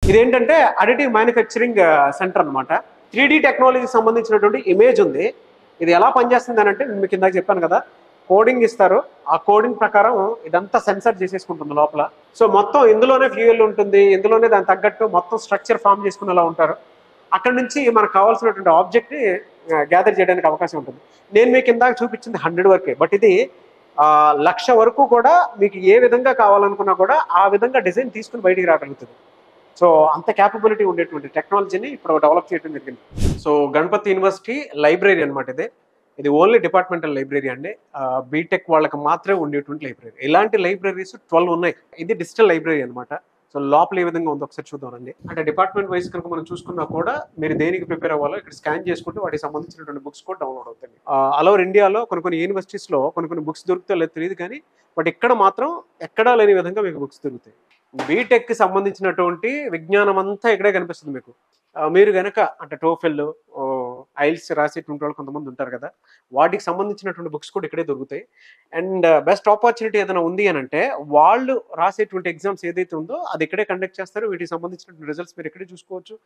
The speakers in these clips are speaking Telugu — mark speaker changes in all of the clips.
Speaker 1: ఇదేంటంటే అడిటివ్ మ్యానుఫ్యాక్చరింగ్ సెంటర్ అనమాట. 3D టెక్నాలజీకి సంబంధించినటువంటి ఇమేజ్ ఉంది. ఇది ఎలా పనిచేస్తుంది అని అంటే నేను మీకు ఇందాక చెప్పాను కదా, కోడింగ్ ఇస్తారు. ఆ కోడింగ్ ప్రకారం ఇదంతా సెన్సర్ చేసేసుకుంటుంది లోపల. సో మొత్తం ఇందులోనే ఫ్యూయల్ ఉంటుంది, ఇందులోనే దానికి తగ్గట్టు మొత్తం స్ట్రక్చర్ ఫామ్ చేసుకునేలా ఉంటారు. అక్కడ నుంచి మనకు కావాల్సినటువంటి ఆబ్జెక్ట్ని గ్యాదర్ చేయడానికి అవకాశం ఉంటుంది. నేను మీకు ఇందాక చూపించింది 100 వరకే, బట్ ఇది 1,00,000 వరకు కూడా మీకు ఏ విధంగా కావాలనుకున్నా కూడా ఆ విధంగా డిజైన్ తీసుకుని బయటికి రాగలుగుతుంది. సో అంత క్యాపబిలిటీ ఉండేటువంటి టెక్నాలజీని ఇప్పుడు డెవలప్ చేయడం జరిగింది. సో గణపతి యూనివర్సిటీ లైబ్రరీ అనమాట ఇది. ఇది ఓన్లీ డిపార్ట్మెంటల్ లైబ్రరీ అండి. బీటెక్ వాళ్ళకి మాత్రమే ఉండేటువంటి లైబ్రరీ. ఇలాంటి లైబ్రరీస్ 12 ఉన్నాయి. ఇది డిజిటల్ లైబ్రరీ అనమాట. సో లోపల ఏ విధంగా ఉందో ఒకసారి చూద్దామండి. అంటే డిపార్ట్మెంట్ వైజ్ కనుక మనం చూసుకున్నా కూడా మీరు దేనికి ప్రిపేర్ అవ్వాలో ఇక్కడ స్కాన్ చేసుకుంటే వాటికి సంబంధించినటువంటి బుక్స్ కూడా డౌన్లోడ్ అవుతాయి. ఆల్ ఓవర్ ఇండియాలో కొన్ని యూనివర్సిటీస్లో కొన్ని బుక్స్ దొరుకుతాయో లేదో తెలియదు కానీ, బట్ ఇక్కడ మాత్రం ఎక్కడా లేని విధంగా మీకు బుక్స్ దొరుకుతాయి. బీటెక్కి సంబంధించినటువంటి విజ్ఞానం అంతా ఇక్కడే కనిపిస్తుంది మీకు. మీరు కనుక అంటే టోఫెల్, ఐల్స్ రాసేటువంటి వాళ్ళు కొంతమంది ఉంటారు కదా, వాటికి సంబంధించినటువంటి బుక్స్ కూడా ఇక్కడే దొరుకుతాయి. అండ్ బెస్ట్ ఆపర్చునిటీ ఏదైనా ఉంది అని అంటే వాళ్ళు రాసేటువంటి ఎగ్జామ్స్ ఏదైతే ఉందో అది ఇక్కడే కండక్ట్ చేస్తారు. వీటికి సంబంధించినటువంటి రిజల్ట్స్ మీరు ఇక్కడే చూసుకోవచ్చు.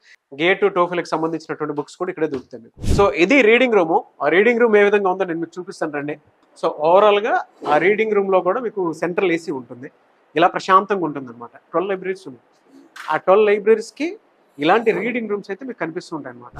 Speaker 1: గేట్ టోఫెల్కి సంబంధించినటువంటి బుక్స్ కూడా ఇక్కడే దొరుకుతాయి మీకు. సో ఇది రీడింగ్ రూము. ఆ రీడింగ్ రూమ్ ఏ విధంగా ఉందో నేను మీకు చూపిస్తాను రండి. సో ఓవరాల్గా ఆ రీడింగ్ రూమ్లో కూడా మీకు సెంట్రల్ ఏసీ ఉంటుంది. ఇలా ప్రశాంతంగా ఉంటుంది అనమాట. 12 లైబ్రరీస్ ఉన్నాయి. ఆ 12 లైబ్రరీస్కి ఇలాంటి రీడింగ్ రూమ్స్ అయితే మీకు కనిపిస్తూ ఉంటాయి అనమాట.